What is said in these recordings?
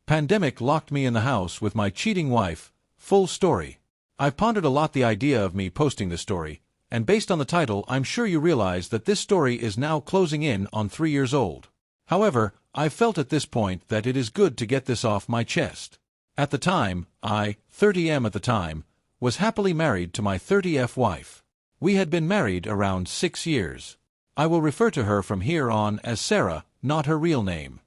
Pandemic locked me in the house with my cheating wife. Full story. I've pondered a lot the idea of me posting this story, and based on the title I'm sure you realize that this story is now closing in on 3 years old. However, I've felt at this point that it is good to get this off my chest. At the time, 30M at the time, was happily married to my 30F wife. We had been married around 6 years. I will refer to her from here on as Sarah, not her real name.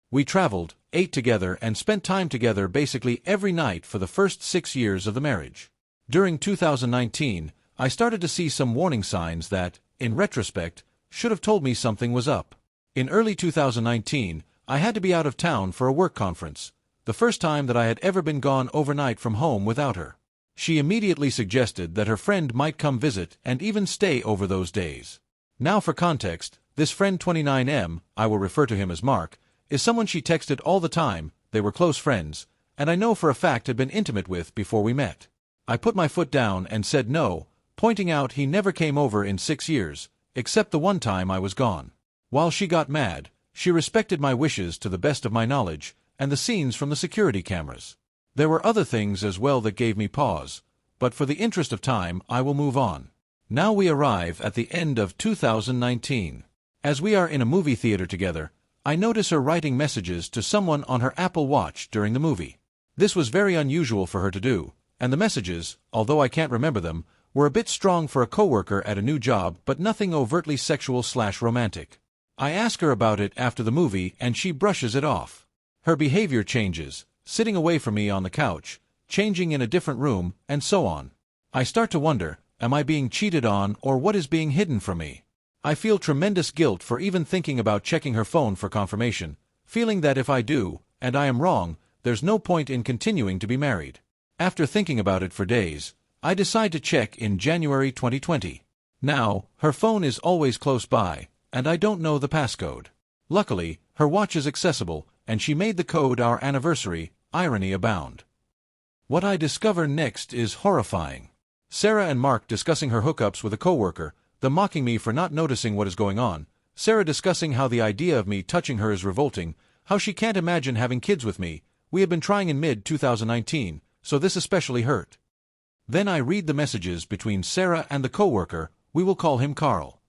We traveled, ate together and spent time together basically every night for the first 6 years of the marriage. During 2019, I started to see some warning signs that, in retrospect, should have told me something was up. In early 2019, I had to be out of town for a work conference, the first time that I had ever been gone overnight from home without her. She immediately suggested that her friend might come visit and even stay over those days. Now for context, this friend 29M, I will refer to him as Mark, is someone she texted all the time, they were close friends, and I know for a fact had been intimate with before we met. I put my foot down and said no, pointing out he never came over in 6 years, except the one time I was gone. While she got mad, she respected my wishes to the best of my knowledge, and the scenes from the security cameras. There were other things as well that gave me pause, but for the interest of time I will move on. Now we arrive at the end of 2019. As we are in a movie theater together, I notice her writing messages to someone on her Apple Watch during the movie. This was very unusual for her to do, and the messages, although I can't remember them, were a bit strong for a coworker at a new job but nothing overtly sexual/romantic. I ask her about it after the movie and she brushes it off. Her behavior changes, sitting away from me on the couch, changing in a different room, and so on. I start to wonder, am I being cheated on or what is being hidden from me? I feel tremendous guilt for even thinking about checking her phone for confirmation, feeling that if I do, and I am wrong, there's no point in continuing to be married. After thinking about it for days, I decide to check in January 2020. Now, her phone is always close by, and I don't know the passcode. Luckily, her watch is accessible, and she made the code our anniversary, irony abound. What I discover next is horrifying. Sarah and Mark discussing her hookups with a coworker, them mocking me for not noticing what is going on, Sarah discussing how the idea of me touching her is revolting, how she can't imagine having kids with me. We had been trying in mid-2019, so this especially hurt. Then I read the messages between Sarah and the coworker, we will call him Carl.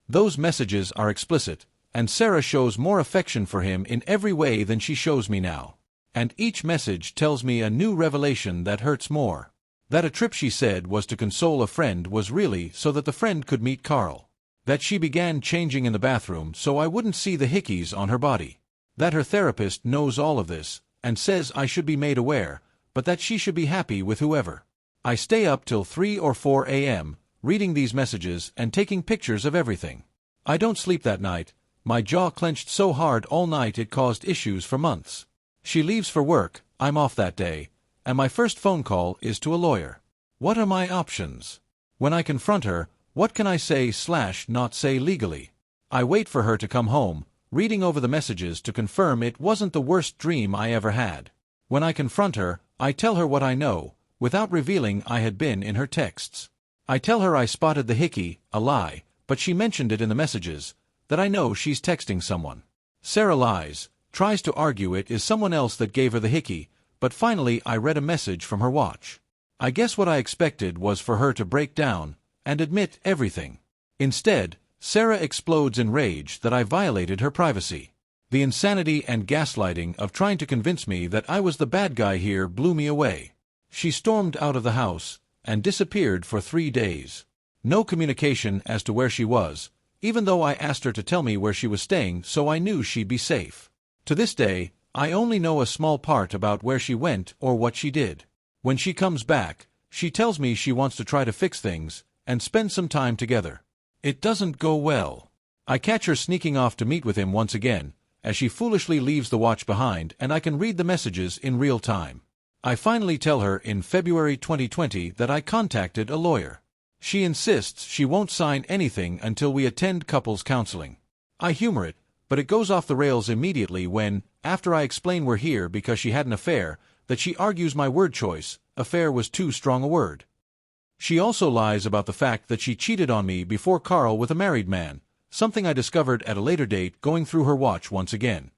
Those messages are explicit, and Sarah shows more affection for him in every way than she shows me now. And each message tells me a new revelation that hurts more. That a trip she said was to console a friend was really so that the friend could meet Carl. That she began changing in the bathroom so I wouldn't see the hickeys on her body. That her therapist knows all of this, and says I should be made aware, but that she should be happy with whoever. I stay up till 3 or 4 a.m., reading these messages and taking pictures of everything. I don't sleep that night, my jaw clenched so hard all night it caused issues for months. She leaves for work, I'm off that day, and my first phone call is to a lawyer. What are my options? When I confront her, what can I say/not say legally? I wait for her to come home, reading over the messages to confirm it wasn't the worst dream I ever had. When I confront her, I tell her what I know, without revealing I had been in her texts. I tell her I spotted the hickey, a lie, but she mentioned it in the messages, that I know she's texting someone. Sarah lies, tries to argue it is someone else that gave her the hickey, but finally I read a message from her watch. I guess what I expected was for her to break down and admit everything. Instead, Sarah explodes in rage that I violated her privacy. The insanity and gaslighting of trying to convince me that I was the bad guy here blew me away. She stormed out of the house and disappeared for 3 days. No communication as to where she was, even though I asked her to tell me where she was staying so I knew she'd be safe. To this day, I only know a small part about where she went or what she did. When she comes back, she tells me she wants to try to fix things and spend some time together. It doesn't go well. I catch her sneaking off to meet with him once again, as she foolishly leaves the watch behind and I can read the messages in real time. I finally tell her in February 2020 that I contacted a lawyer. She insists she won't sign anything until we attend couples counseling. I humor it, but it goes off the rails immediately when, after I explain we're here because she had an affair, that she argues my word choice, affair was too strong a word. She also lies about the fact that she cheated on me before Carl with a married man, something I discovered at a later date going through her watch once again.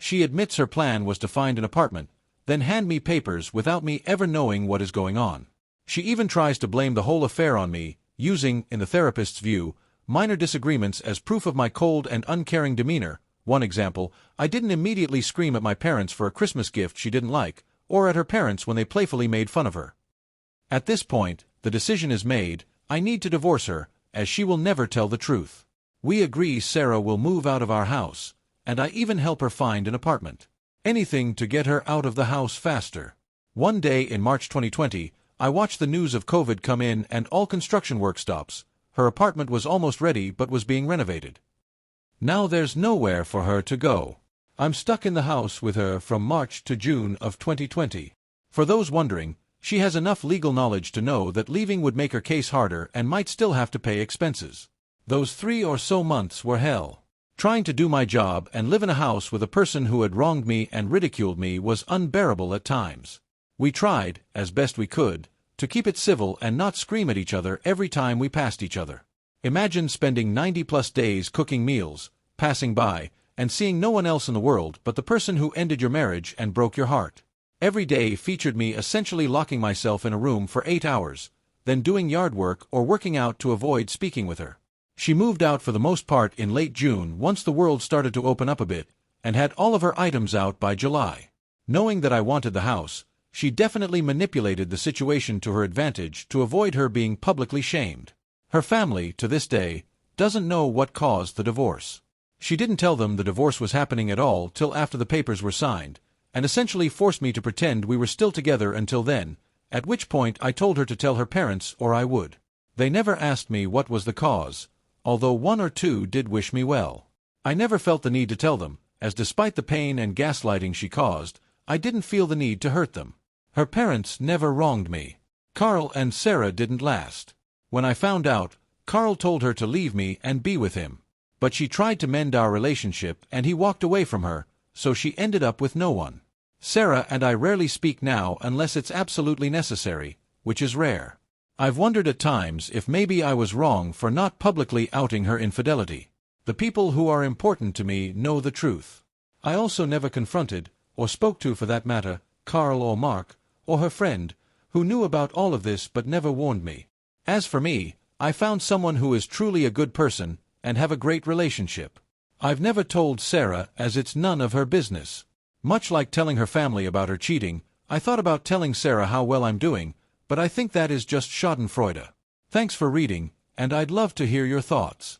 She admits her plan was to find an apartment, then hand me papers without me ever knowing what is going on. She even tries to blame the whole affair on me, using, in the therapist's view, minor disagreements as proof of my cold and uncaring demeanor. One example, I didn't immediately scream at my parents for a Christmas gift she didn't like, or at her parents when they playfully made fun of her. At this point, the decision is made, I need to divorce her, as she will never tell the truth. We agree Sarah will move out of our house, and I even help her find an apartment. Anything to get her out of the house faster. One day in March 2020, I watched the news of COVID come in and all construction work stops. Her apartment was almost ready but was being renovated. Now there's nowhere for her to go. I'm stuck in the house with her from March to June of 2020. For those wondering, she has enough legal knowledge to know that leaving would make her case harder and might still have to pay expenses. Those 3 or so months were hell. Trying to do my job and live in a house with a person who had wronged me and ridiculed me was unbearable at times. We tried, as best we could, to keep it civil and not scream at each other every time we passed each other. Imagine spending 90+ days cooking meals, passing by, and seeing no one else in the world but the person who ended your marriage and broke your heart. Every day featured me essentially locking myself in a room for 8 hours, then doing yard work or working out to avoid speaking with her. She moved out for the most part in late June once the world started to open up a bit, and had all of her items out by July. Knowing that I wanted the house, she definitely manipulated the situation to her advantage to avoid her being publicly shamed. Her family, to this day, doesn't know what caused the divorce. She didn't tell them the divorce was happening at all till after the papers were signed, and essentially forced me to pretend we were still together until then, at which point I told her to tell her parents or I would. They never asked me what was the cause, although 1 or 2 did wish me well. I never felt the need to tell them, as despite the pain and gaslighting she caused, I didn't feel the need to hurt them. Her parents never wronged me. Carl and Sarah didn't last. When I found out, Carl told her to leave me and be with him. But she tried to mend our relationship and he walked away from her, so she ended up with no one. Sarah and I rarely speak now unless it's absolutely necessary, which is rare. I've wondered at times if maybe I was wrong for not publicly outing her infidelity. The people who are important to me know the truth. I also never confronted, or spoke to for that matter, Carl or Mark, or her friend, who knew about all of this but never warned me. As for me, I found someone who is truly a good person, and have a great relationship. I've never told Sarah as it's none of her business. Much like telling her family about her cheating, I thought about telling Sarah how well I'm doing, but I think that is just schadenfreude. Thanks for reading, and I'd love to hear your thoughts.